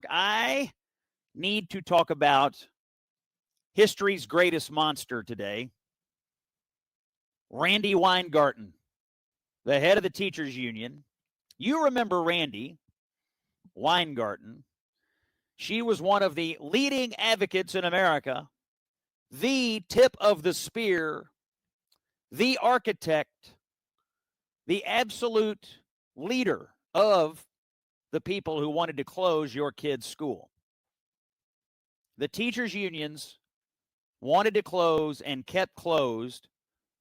I need to talk about history's greatest monster today, Randi Weingarten, the head of the teachers union. You remember Randi Weingarten. She was one of the leading advocates in America, the tip of the spear, the architect, the absolute leader of the people who wanted to close your kid's school. The teachers' unions wanted to close and kept closed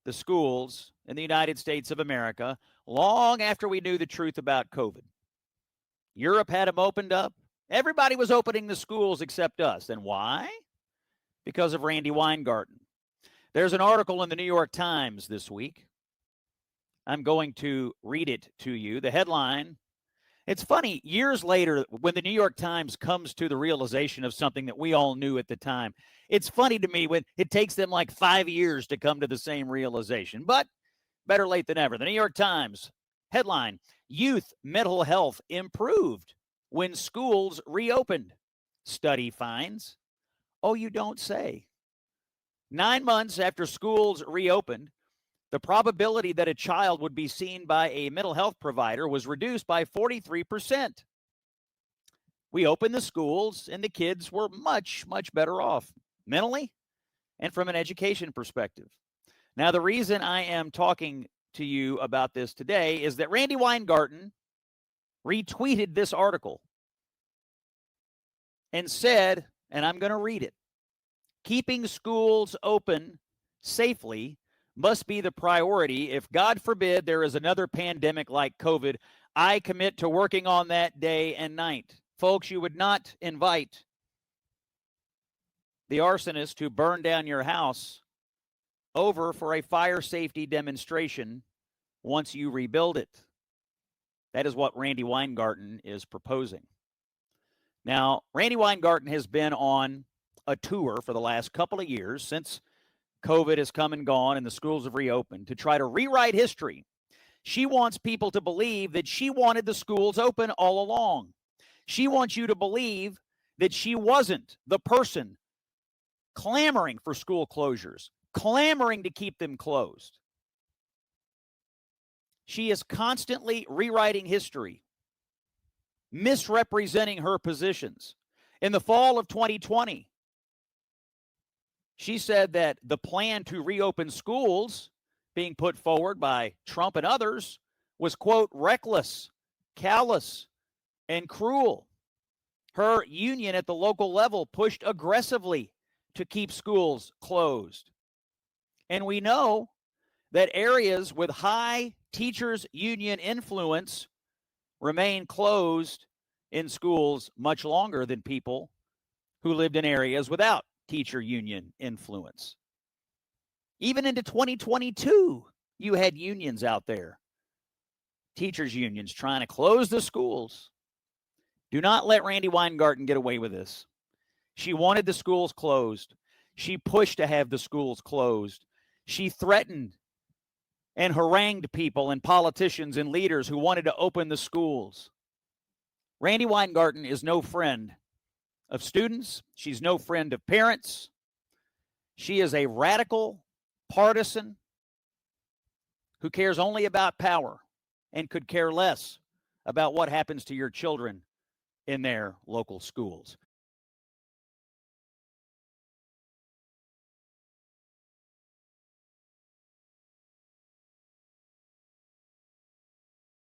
the schools in the United States of America long after we knew the truth about COVID. Europe had them opened up. Everybody was opening the schools except us. And why? Because of Randi Weingarten. There's an article in the New York Times this week. I'm going to read it to you. The headline, it's funny, years later, when the New York Times comes to the realization of something that we all knew at the time, it's funny to me when it takes them like 5 years to come to the same realization. But better late than never. The New York Times headline, Youth Mental Health Improved When Schools Reopened. Study finds. Oh, you don't say. 9 months after schools reopened, the probability that a child would be seen by a mental health provider was reduced by 43%. We opened the schools and the kids were much, much better off mentally and from an education perspective. Now, the reason I am talking to you about this today is that Randi Weingarten retweeted this article and said, and I'm going to read it, keeping schools open safely must be the priority. If, God forbid, there is another pandemic like COVID, I commit to working on that day and night. Folks, you would not invite the arsonist who burned down your house over for a fire safety demonstration once you rebuild it. That is what Randi Weingarten is proposing. Now, Randi Weingarten has been on a tour for the last couple of years since COVID has come and gone and the schools have reopened to try to rewrite history. She wants people to believe that she wanted the schools open all along. She wants you to believe that she wasn't the person clamoring for school closures, clamoring to keep them closed. She is constantly rewriting history, misrepresenting her positions. In the fall of 2020, she said that the plan to reopen schools being put forward by Trump and others was, quote, reckless, callous, and cruel. Her union at the local level pushed aggressively to keep schools closed. And we know that areas with high teachers' union influence remain closed in schools much longer than people who lived in areas without teacher union influence. Even into 2022, you had unions out there, teachers' unions trying to close the schools. Do not let Randi Weingarten get away with this. She wanted the schools closed. She pushed to have the schools closed. She threatened and harangued people and politicians and leaders who wanted to open the schools. Randi Weingarten is no friend of students. She's no friend of parents. She is a radical partisan who cares only about power and could care less about what happens to your children in their local schools.